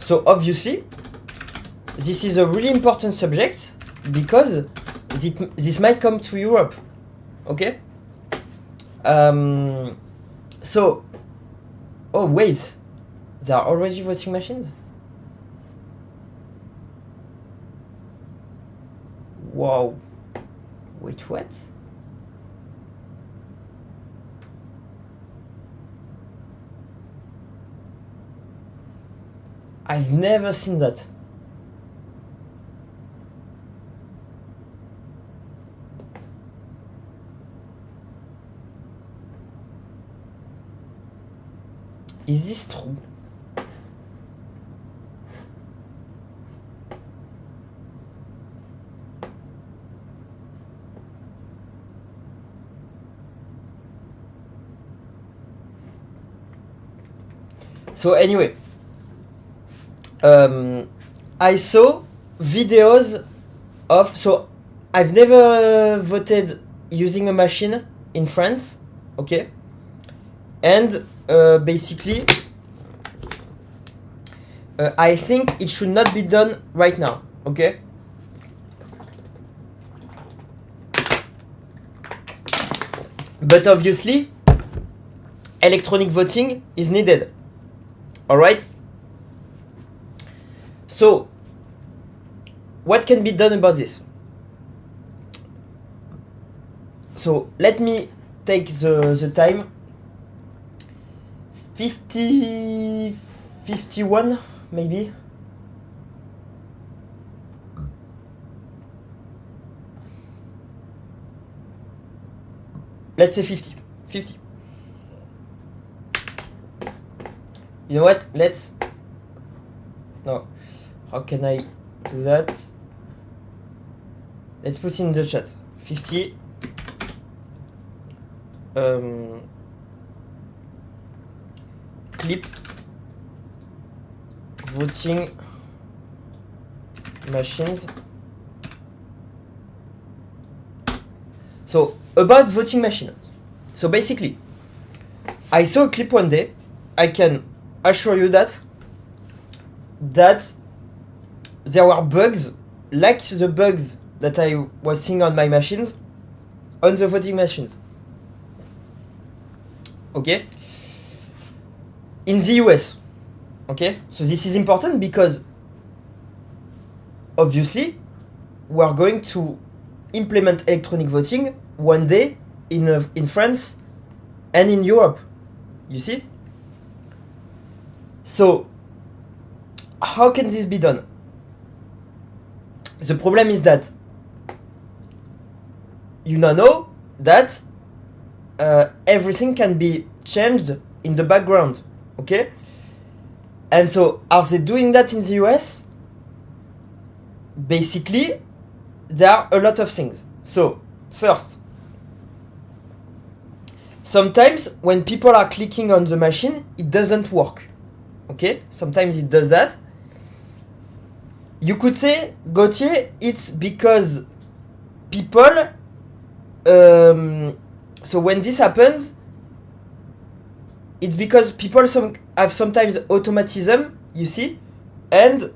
So obviously, this is a really important subject because this might come to Europe. Okay? So, oh wait, there are already voting machines? Wow. Wait, what? I've never seen that. Is this true? So anyway, I saw videos of, so I've never voted using a machine in France, okay? And basically, I think it should not be done right now, okay? But obviously, electronic voting is needed, alright? So, what can be done about this? So, let me take the time. 51 maybe. Let's say 50. You know what? No. How can I do that? Let's put in the chat. 50. Clip voting machines. So about voting machines. So basically, I saw a clip one day. I can assure you that there were bugs like the bugs that I was seeing on my machines on the voting machines. Okay? In the US. Okay? So this is important because obviously we are going to implement electronic voting one day in France and in Europe. You see? So how can this be done? The problem is that you now know that everything can be changed in the background, okay? And so, are they doing that in the US? Basically, there are a lot of things. So, first, sometimes when people are clicking on the machine, it doesn't work, okay? Sometimes it does that. You could say, Gauthier, it's because people... so when this happens, it's because people have sometimes automatism, you see, and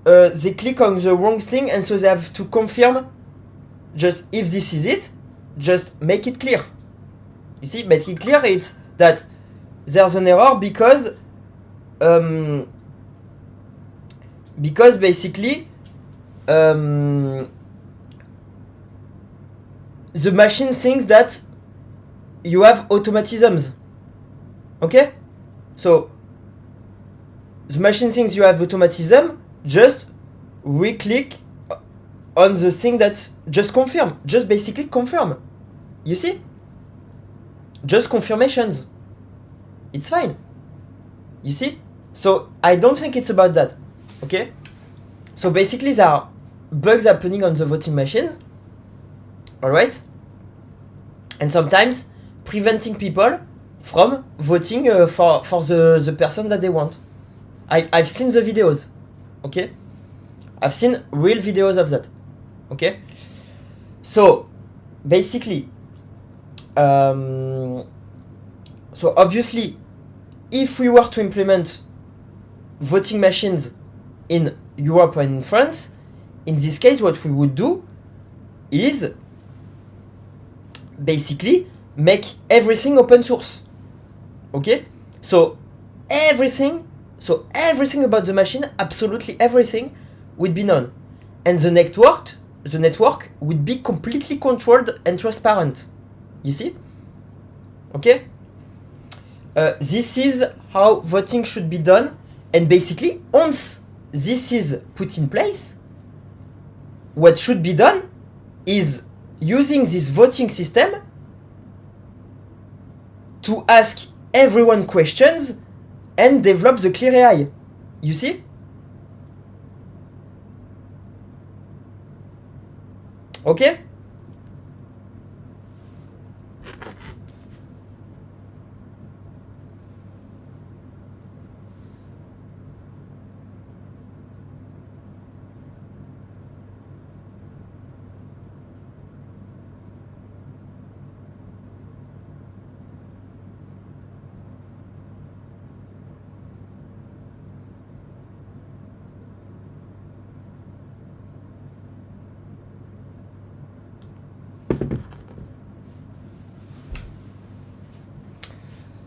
they click on the wrong thing, and so they have to confirm. Just if this is it, just make it clear. You see, make it clear. It's that there's an error because basically the machine thinks that you have automatisms. Okay? So the machine thinks you have automatism, just re-click on the thing that's just confirm. Just basically confirm. You see? Just confirmations. It's fine. You see? So I don't think it's about that. Okay? So basically there are bugs happening on the voting machines. Alright? And sometimes preventing people from voting for the person that they want. I've seen the videos. Okay? I've seen real videos of that. Okay? So basically so obviously if we were to implement voting machines in Europe and in France, in this case, what we would do is basically make everything open source. Okay? So everything about the machine, absolutely everything, would be known. And the network would be completely controlled and transparent. You see? Okay? This is how voting should be done. And basically, once this is put in place, what should be done is using this voting system to ask everyone questions and develop the clear AI. You see? Okay?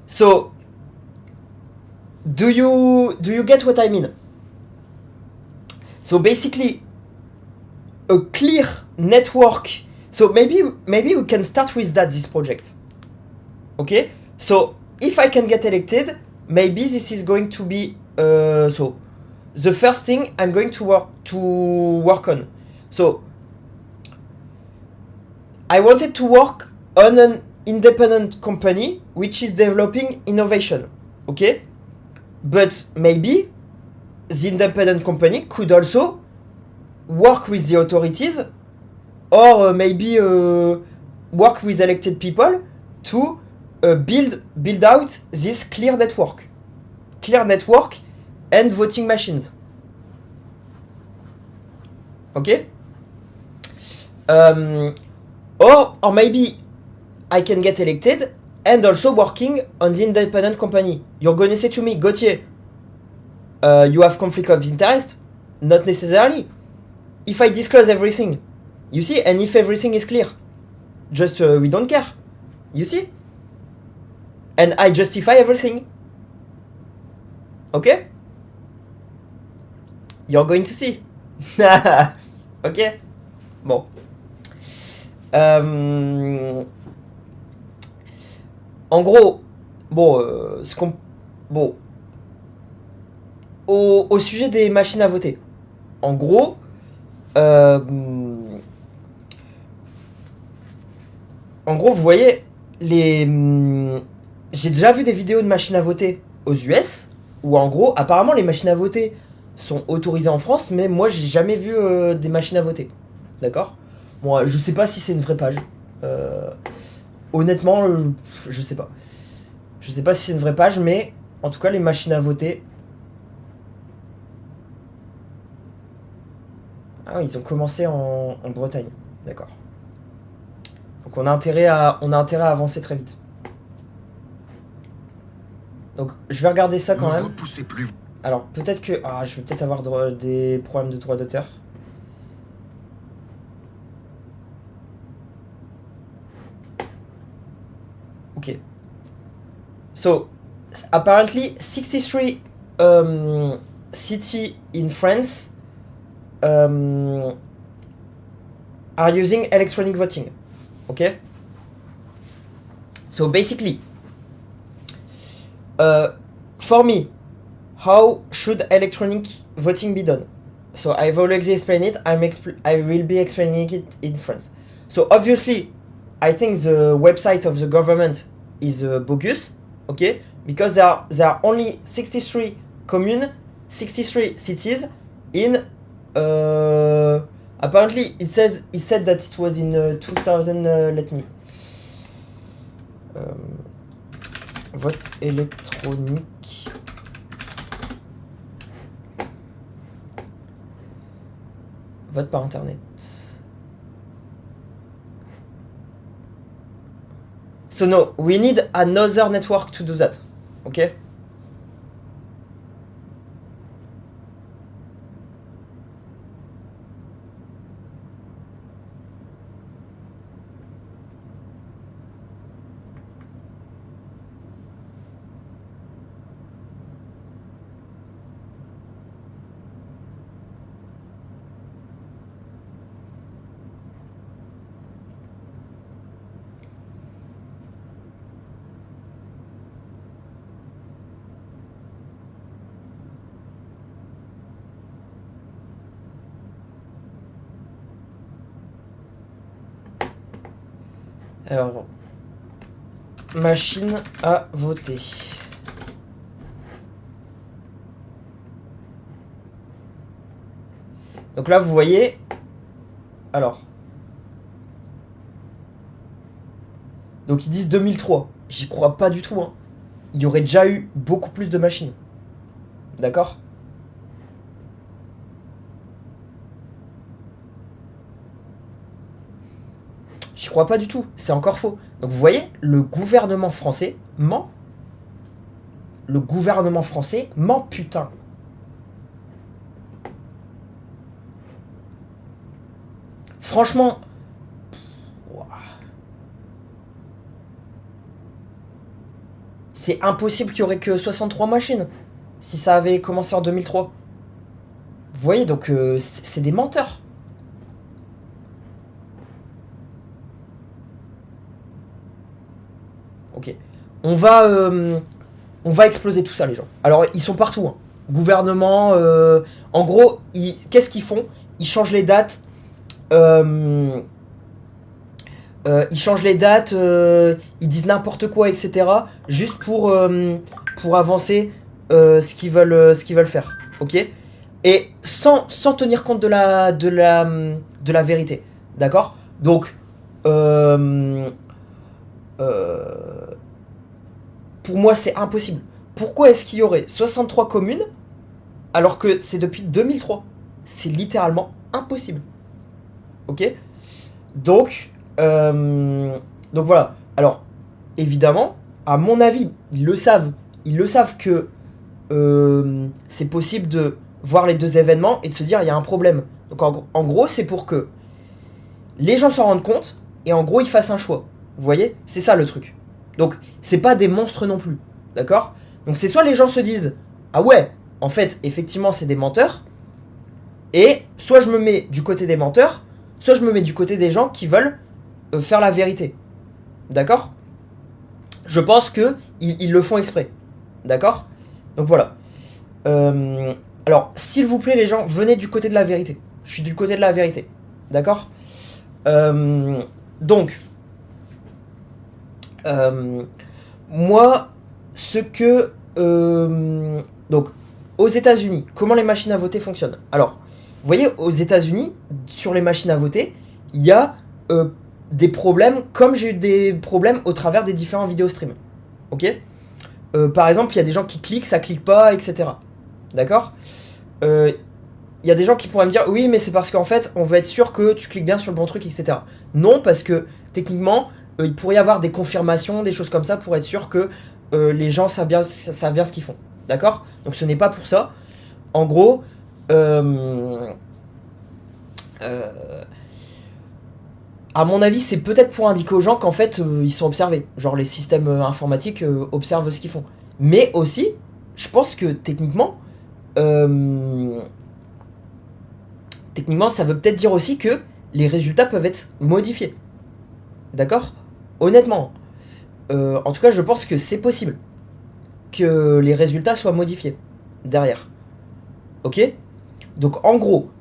So, do you get what I mean? So basically, a clear network. So maybe we can start with that, this project. Okay? So if I can get elected, maybe this is going to be so the first thing I'm going to work on. So I wanted to work on an independent company which is developing innovation. Okay? But maybe the independent company could also work with the authorities, or maybe work with elected people to build out this clear network and voting machines. Okay? Or maybe I can get elected and also working on the independent company. You're going to say to me, Gauthier, you have conflict of interest? Not necessarily. If I disclose everything, you see, and if everything is clear, just we don't care. You see? And I justify everything. Okay? You're going to see. Ok? Bon. En gros, bon, au sujet des machines à voter. En gros, vous voyez, j'ai déjà vu des vidéos de machines à voter aux US, où en gros, apparemment, les machines à voter sont autorisées en France, mais moi, j'ai jamais vu des machines à voter. D'accord? Bon, je sais pas si c'est une vraie page. Honnêtement, je sais pas. Je sais pas si c'est une vraie page, mais en tout cas, les machines à voter. Ah oui, ils ont commencé en Bretagne. D'accord. Donc on a intérêt à avancer très vite. Donc je vais regarder ça quand même. Plus. Alors peut-être que... Ah, je vais peut-être avoir des problèmes de droit d'auteur. Ok. So, apparently 63 cities in France are using electronic voting. Okay? So basically, for me, how should electronic voting be done? So I've already explained it. I will be explaining it in France. So obviously, I think the website of the government is bogus. Okay? Because there are only 63 communes, 63 cities in. Apparently, it said that it was in 2000. Let me. Vote électronique. Vote par internet. So no, we need another network to do that. Okay? Alors, machine à voter. Donc là, vous voyez... Alors... Donc ils disent 2003. J'y crois pas du tout, hein. Il y aurait déjà eu beaucoup plus de machines. D'accord ? J'y crois pas du tout. C'est encore faux. Donc vous voyez, le gouvernement français ment. Le gouvernement français ment, putain. Franchement... C'est impossible qu'il y aurait que 63 machines. Si ça avait commencé en 2003. Vous voyez, donc c'est des menteurs. Ok. On va exploser tout ça, les gens. Alors, ils sont partout, hein. Gouvernement, en gros, qu'est-ce qu'ils font? Ils changent les dates. Ils changent les dates, ils disent n'importe quoi, etc. Juste pour avancer ce qu'ils veulent faire. Ok? Et sans tenir compte de la vérité. D'accord? Donc, pour moi, c'est impossible. Pourquoi est-ce qu'il y aurait 63 communes alors que c'est depuis 2003? C'est littéralement impossible. Ok? Donc voilà. Alors, évidemment, à mon avis, ils le savent. Ils le savent que c'est possible de voir les deux événements et de se dire il y a un problème. Donc en gros, c'est pour que les gens s'en rendent compte et en gros, ils fassent un choix. Vous voyez? C'est ça le truc. Donc, c'est pas des monstres non plus. D'accord? Donc, c'est soit les gens se disent ah ouais, en fait, effectivement, c'est des menteurs. Et soit je me mets du côté des menteurs, soit je me mets du côté des gens qui veulent faire la vérité. D'accord? Je pense que ils le font exprès. D'accord? Donc voilà. Alors, s'il vous plaît, les gens, venez du côté de la vérité. Je suis du côté de la vérité. D'accord? Donc, moi, ce que... donc, aux États-Unis, comment les machines à voter fonctionnent? Alors, vous voyez, aux États-Unis, sur les machines à voter, il y a des problèmes, comme j'ai eu des problèmes au travers des différents vidéos streams. Ok? Par exemple, il y a des gens qui cliquent, ça clique pas, etc. D'accord? Il y a des gens qui pourraient me dire oui, mais c'est parce qu'en fait, on veut être sûr que tu cliques bien sur le bon truc, etc. Non, parce que techniquement, il pourrait y avoir des confirmations, des choses comme ça pour être sûr que les gens savent bien ce qu'ils font. D'accord? Donc ce n'est pas pour ça. En gros, à mon avis, c'est peut-être pour indiquer aux gens qu'en fait, ils sont observés. Genre, les systèmes informatiques observent ce qu'ils font. Mais aussi, je pense que techniquement, ça veut peut-être dire aussi que les résultats peuvent être modifiés. D'accord? Honnêtement. En tout cas, je pense que c'est possible que les résultats soient modifiés derrière. Ok? Donc, en gros,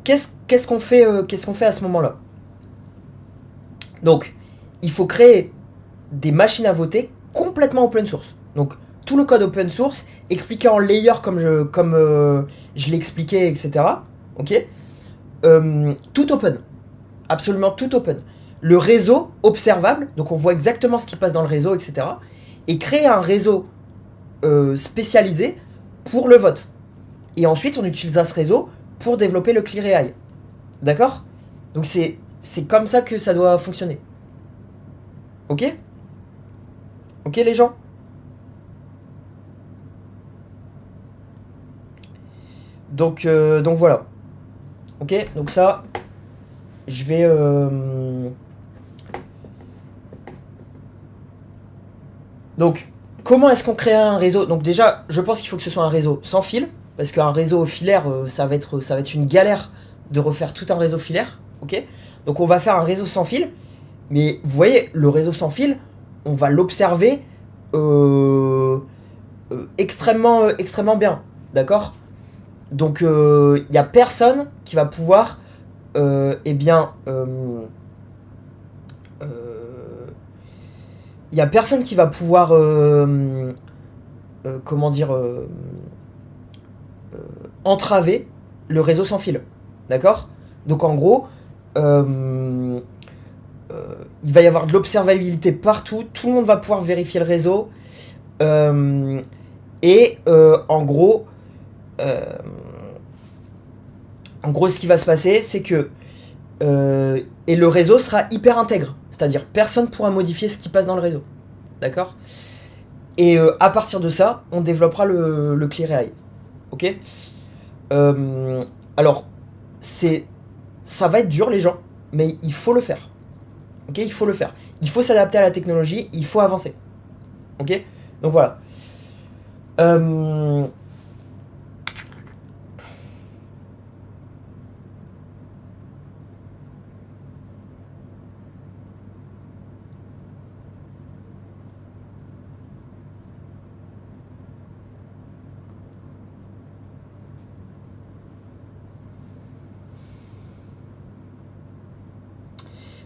qu'est-ce qu'on fait à ce moment-là? Donc, il faut créer des machines à voter complètement open source. Donc, tout le code open source, expliqué en layer comme je l'ai expliqué, etc. Ok? Tout open. Absolument tout open. Le réseau observable, donc on voit exactement ce qui passe dans le réseau, etc. Et créer un réseau spécialisé pour le vote. Et ensuite, on utilisera ce réseau pour développer le Clear AI. D'accord? Donc c'est comme ça que ça doit fonctionner. Ok? Ok les gens? Donc voilà. Ok? Donc ça, je vais... Donc, comment est-ce qu'on crée un réseau? Donc déjà, je pense qu'il faut que ce soit un réseau sans fil. Parce qu'un réseau filaire, ça va être une galère de refaire tout un réseau filaire. Ok? Donc on va faire un réseau sans fil. Mais vous voyez, le réseau sans fil, on va l'observer extrêmement bien. D'accord? Donc il n'y a personne qui va pouvoir il y a personne qui va pouvoir comment dire entraver le réseau sans fil. D'accord? Donc en gros, il va y avoir de l'observabilité partout, tout le monde va pouvoir vérifier le réseau. En gros, ce qui va se passer, c'est que et le réseau sera hyper intègre, c'est-à-dire personne pourra modifier ce qui passe dans le réseau, d'accord? Et à partir de ça, on développera le Clear AI, ok? Alors, ça va être dur les gens, mais il faut le faire, ok? Il faut le faire. Il faut s'adapter à la technologie, il faut avancer, ok? Donc voilà.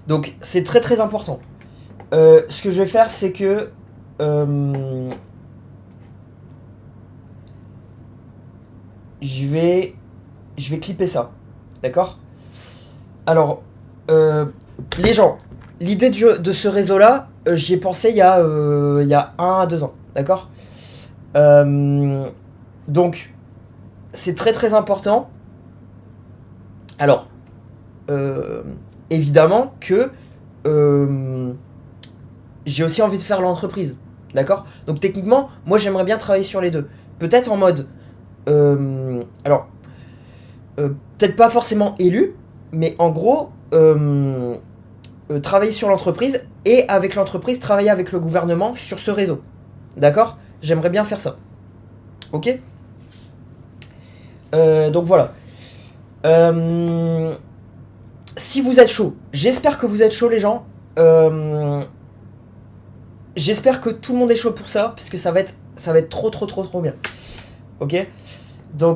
Donc c'est très très important. Ce que je vais faire, c'est que je vais clipper ça, d'accord? Alors, les gens, l'idée de ce réseau-là, j'y ai pensé il y a 1 à 2 ans, d'accord? Donc, c'est très très important. Alors, évidemment que j'ai aussi envie de faire l'entreprise, d'accord? Donc techniquement, moi j'aimerais bien travailler sur les deux. Peut-être en mode... alors, peut-être pas forcément élu, mais en gros, travailler sur l'entreprise et avec l'entreprise, travailler avec le gouvernement sur ce réseau. D'accord? J'aimerais bien faire ça. Ok? Donc voilà. Si vous êtes chaud, j'espère que vous êtes chaud les gens. J'espère que tout le monde est chaud pour ça, parce que ça va être trop trop trop trop bien. Ok? Donc